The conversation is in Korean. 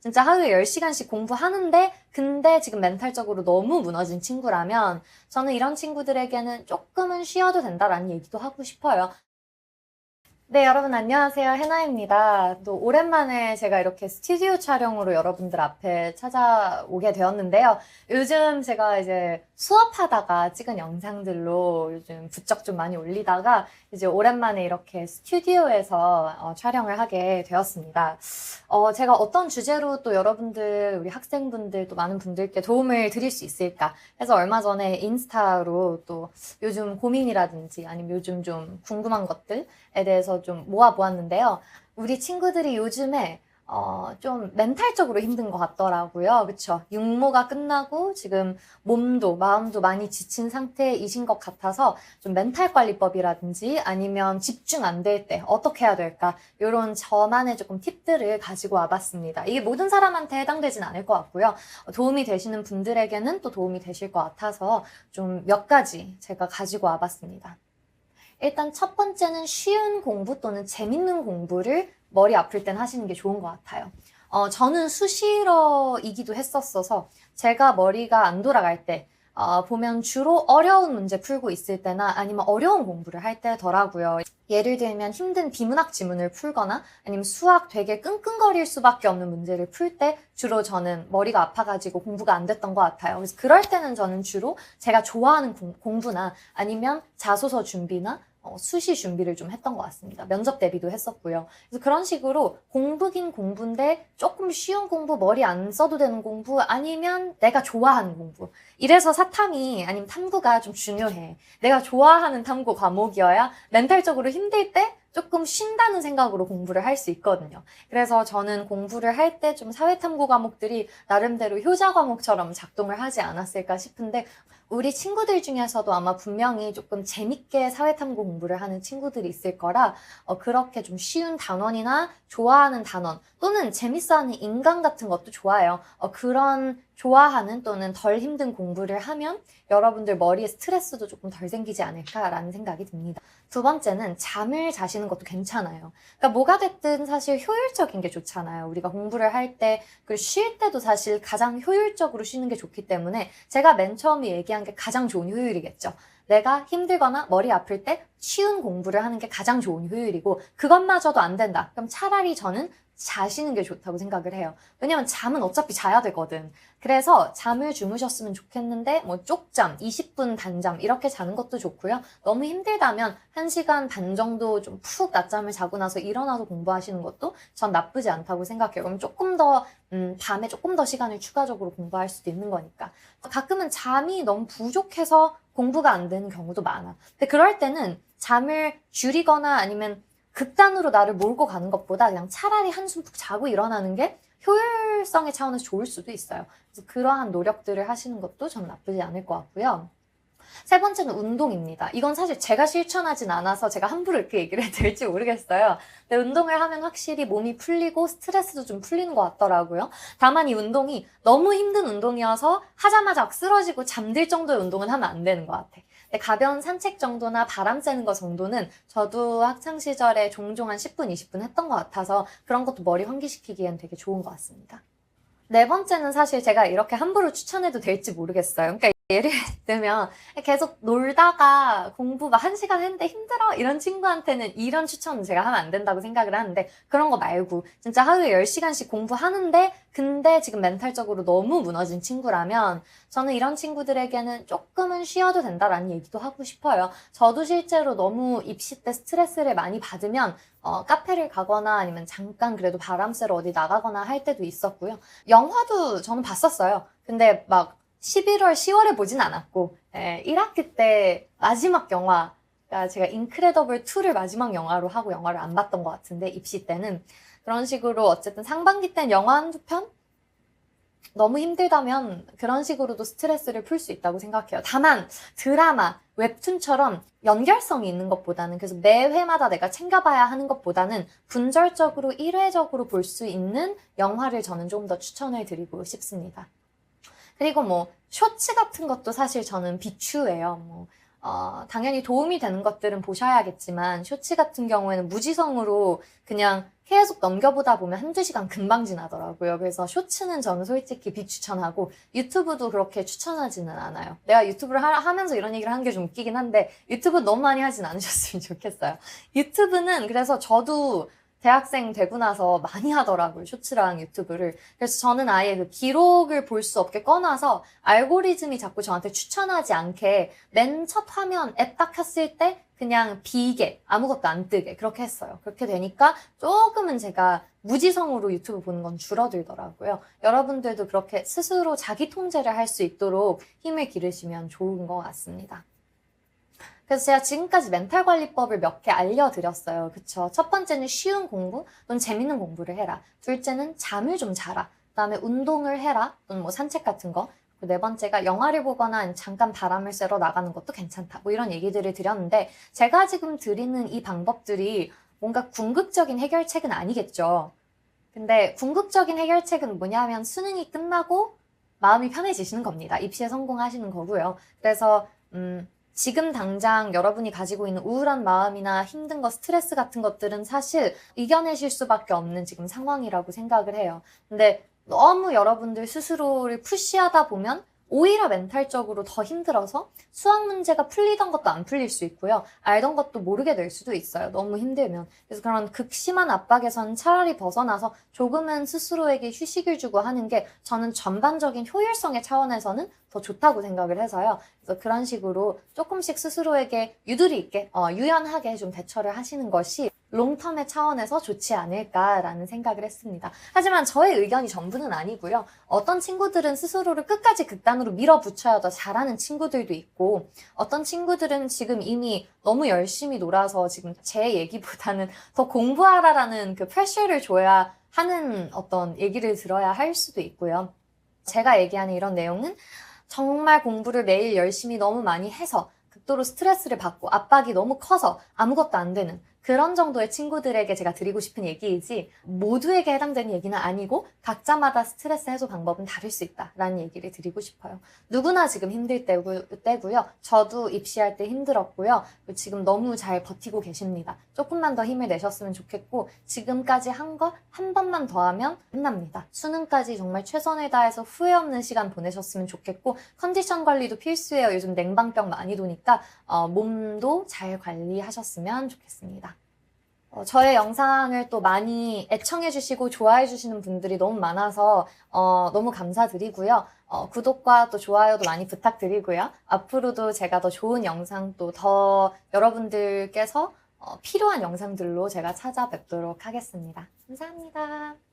진짜 하루에 10시간씩 공부하는데 근데 지금 멘탈적으로 너무 무너진 친구라면 저는 이런 친구들에게는 조금은 쉬어도 된다라는 얘기도 하고 싶어요. 네, 여러분 안녕하세요. 해나입니다. 또 오랜만에 제가 이렇게 스튜디오 촬영으로 여러분들 앞에 찾아오게 되었는데요. 요즘 제가 이제 수업하다가 찍은 영상들로 요즘 부쩍 좀 많이 올리다가 이제 오랜만에 이렇게 스튜디오에서 촬영을 하게 되었습니다. 제가 어떤 주제로 또 여러분들, 우리 학생분들 또 많은 분들께 도움을 드릴 수 있을까 해서 얼마 전에 인스타로 또 요즘 고민이라든지 아니면 요즘 좀 궁금한 것들에 대해서 좀 모아보았는데요. 우리 친구들이 요즘에 좀 멘탈적으로 힘든 것 같더라고요. 그쵸? 육모가 끝나고 지금 몸도 마음도 많이 지친 상태이신 것 같아서 좀 멘탈 관리법이라든지 아니면 집중 안 될 때 어떻게 해야 될까? 이런 저만의 조금 팁들을 가지고 와봤습니다. 이게 모든 사람한테 해당되진 않을 것 같고요. 도움이 되시는 분들에게는 또 도움이 되실 것 같아서 좀 몇 가지 제가 가지고 와봤습니다. 일단 첫 번째는 쉬운 공부 또는 재밌는 공부를 머리 아플 땐 하시는 게 좋은 것 같아요. 저는 수시러이기도 했었어서 제가 머리가 안 돌아갈 때 보면 주로 어려운 문제 풀고 있을 때나 아니면 어려운 공부를 할 때더라고요. 예를 들면 힘든 비문학 지문을 풀거나 아니면 수학 되게 끙끙거릴 수밖에 없는 문제를 풀 때 주로 저는 머리가 아파가지고 공부가 안 됐던 것 같아요. 그래서 그럴 때는 저는 주로 제가 좋아하는 공부나 아니면 자소서 준비나 수시 준비를 좀 했던 것 같습니다. 면접 대비도 했었고요. 그래서 그런 식으로 공부긴 공부인데 조금 쉬운 공부, 머리 안 써도 되는 공부, 아니면 내가 좋아하는 공부. 이래서 사탐이 아니면 탐구가 좀 중요해. 내가 좋아하는 탐구 과목이어야 멘탈적으로 힘들 때 조금 쉰다는 생각으로 공부를 할 수 있거든요. 그래서 저는 공부를 할 때 좀 사회탐구 과목들이 나름대로 효자 과목처럼 작동을 하지 않았을까 싶은데 우리 친구들 중에서도 아마 분명히 조금 재밌게 사회탐구 공부를 하는 친구들이 있을 거라 그렇게 좀 쉬운 단원이나 좋아하는 단원 또는 재밌어하는 인강 같은 것도 좋아요. 그런 좋아하는 또는 덜 힘든 공부를 하면 여러분들 머리에 스트레스도 조금 덜 생기지 않을까라는 생각이 듭니다. 두 번째는 잠을 자시는 것도 괜찮아요. 그러니까 뭐가 됐든 사실 효율적인 게 좋잖아요. 우리가 공부를 할 때, 그리고 쉴 때도 사실 가장 효율적으로 쉬는 게 좋기 때문에 제가 맨 처음에 얘기한 게 가장 좋은 효율이겠죠. 내가 힘들거나 머리 아플 때 쉬운 공부를 하는 게 가장 좋은 효율이고 그것마저도 안 된다. 그럼 차라리 저는 자시는 게 좋다고 생각을 해요. 왜냐면 잠은 어차피 자야 되거든. 그래서 잠을 주무셨으면 좋겠는데 뭐 쪽잠, 20분 단잠 이렇게 자는 것도 좋고요. 너무 힘들다면 1시간 반 정도 좀 푹 낮잠을 자고 나서 일어나서 공부하시는 것도 전 나쁘지 않다고 생각해요. 그럼 조금 더 밤에 조금 더 시간을 추가적으로 공부할 수도 있는 거니까. 가끔은 잠이 너무 부족해서 공부가 안 되는 경우도 많아. 근데 그럴 때는 잠을 줄이거나 아니면 극단으로 나를 몰고 가는 것보다 그냥 차라리 한숨 푹 자고 일어나는 게 효율성의 차원에서 좋을 수도 있어요. 그래서 그러한 노력들을 하시는 것도 전 나쁘지 않을 것 같고요. 세 번째는 운동입니다. 이건 사실 제가 실천하진 않아서 제가 함부로 이렇게 얘기를 해도 될지 모르겠어요. 근데 운동을 하면 확실히 몸이 풀리고 스트레스도 좀 풀리는 것 같더라고요. 다만 이 운동이 너무 힘든 운동이어서 하자마자 쓰러지고 잠들 정도의 운동은 하면 안 되는 것 같아. 가벼운 산책 정도나 바람 쐬는 거 정도는 저도 학창시절에 종종 한 10분, 20분 했던 것 같아서 그런 것도 머리 환기시키기엔 되게 좋은 것 같습니다. 네 번째는 사실 제가 이렇게 함부로 추천해도 될지 모르겠어요. 그러니까 예를 들면 계속 놀다가 공부 막 1시간 했는데 힘들어 이런 친구한테는 이런 추천은 제가 하면 안 된다고 생각을 하는데 그런 거 말고 진짜 하루에 10시간씩 공부하는데 근데 지금 멘탈적으로 너무 무너진 친구라면 저는 이런 친구들에게는 조금은 쉬어도 된다라는 얘기도 하고 싶어요. 저도 실제로 너무 입시 때 스트레스를 많이 받으면 카페를 가거나 아니면 잠깐 그래도 바람 쐬러 어디 나가거나 할 때도 있었고요. 영화도 저는 봤었어요. 근데 막 11월, 10월에 보진 않았고 1학기 때 마지막 영화가 제가 인크레더블 2를 마지막 영화로 하고 영화를 안 봤던 것 같은데 입시 때는 그런 식으로 어쨌든 상반기 때는 영화 한두 편? 너무 힘들다면 그런 식으로도 스트레스를 풀 수 있다고 생각해요. 다만 드라마, 웹툰처럼 연결성이 있는 것보다는 그래서 매 회마다 내가 챙겨봐야 하는 것보다는 분절적으로 일회적으로 볼 수 있는 영화를 저는 좀 더 추천을 드리고 싶습니다. 그리고 뭐 쇼츠 같은 것도 사실 저는 비추예요. 뭐 당연히 도움이 되는 것들은 보셔야겠지만 쇼츠 같은 경우에는 무지성으로 그냥 계속 넘겨보다 보면 한두 시간 금방 지나더라고요. 그래서 쇼츠는 저는 솔직히 비추천하고 유튜브도 그렇게 추천하지는 않아요. 내가 유튜브를 하면서 이런 얘기를 하는 게 좀 웃기긴 한데 유튜브 너무 많이 하진 않으셨으면 좋겠어요. 유튜브는 그래서 저도 대학생 되고 나서 많이 하더라고요. 쇼츠랑 유튜브를. 그래서 저는 아예 그 기록을 볼 수 없게 꺼놔서 알고리즘이 자꾸 저한테 추천하지 않게 맨 첫 화면 앱 딱 켰을 때 그냥 비게 아무것도 안 뜨게 그렇게 했어요. 그렇게 되니까 조금은 제가 무지성으로 유튜브 보는 건 줄어들더라고요. 여러분들도 그렇게 스스로 자기 통제를 할 수 있도록 힘을 기르시면 좋은 것 같습니다. 그래서 제가 지금까지 멘탈 관리법을 몇 개 알려드렸어요. 그쵸? 첫 번째는 쉬운 공부 또는 재밌는 공부를 해라. 둘째는 잠을 좀 자라. 그다음에 운동을 해라 또는 뭐 산책 같은 거. 네 번째가 영화를 보거나 잠깐 바람을 쐬러 나가는 것도 괜찮다. 뭐 이런 얘기들을 드렸는데 제가 지금 드리는 이 방법들이 뭔가 궁극적인 해결책은 아니겠죠. 근데 궁극적인 해결책은 뭐냐면 수능이 끝나고 마음이 편해지시는 겁니다. 입시에 성공하시는 거고요. 그래서 지금 당장 여러분이 가지고 있는 우울한 마음이나 힘든 거, 스트레스 같은 것들은 사실 이겨내실 수밖에 없는 지금 상황이라고 생각을 해요. 근데 너무 여러분들 스스로를 푸시하다 보면 오히려 멘탈적으로 더 힘들어서 수학 문제가 풀리던 것도 안 풀릴 수 있고요. 알던 것도 모르게 될 수도 있어요. 너무 힘들면. 그래서 그런 극심한 압박에서는 차라리 벗어나서 조금은 스스로에게 휴식을 주고 하는 게 저는 전반적인 효율성의 차원에서는 더 좋다고 생각을 해서요. 그래서 그런 식으로 조금씩 스스로에게 유두리 있게, 유연하게 좀 대처를 하시는 것이 롱텀의 차원에서 좋지 않을까라는 생각을 했습니다. 하지만 저의 의견이 전부는 아니고요. 어떤 친구들은 스스로를 끝까지 극단으로 밀어붙여야 더 잘하는 친구들도 있고 어떤 친구들은 지금 이미 너무 열심히 놀아서 지금 제 얘기보다는 더 공부하라라는 그 프레셔를 줘야 하는 어떤 얘기를 들어야 할 수도 있고요. 제가 얘기하는 이런 내용은 정말 공부를 매일 열심히 너무 많이 해서 극도로 스트레스를 받고 압박이 너무 커서 아무것도 안 되는 그런 정도의 친구들에게 제가 드리고 싶은 얘기이지 모두에게 해당되는 얘기는 아니고 각자마다 스트레스 해소 방법은 다를 수 있다라는 얘기를 드리고 싶어요. 누구나 지금 힘들 때고요. 저도 입시할 때 힘들었고요. 지금 너무 잘 버티고 계십니다. 조금만 더 힘을 내셨으면 좋겠고 지금까지 한 거 한 번만 더 하면 끝납니다. 수능까지 정말 최선을 다해서 후회 없는 시간 보내셨으면 좋겠고 컨디션 관리도 필수예요. 요즘 냉방병 많이 도니까 몸도 잘 관리하셨으면 좋겠습니다. 저의 영상을 또 많이 애청해주시고 좋아해주시는 분들이 너무 많아서 너무 감사드리고요. 구독과 또 좋아요도 많이 부탁드리고요. 앞으로도 제가 더 좋은 영상 또 더 여러분들께서 필요한 영상들로 제가 찾아뵙도록 하겠습니다. 감사합니다.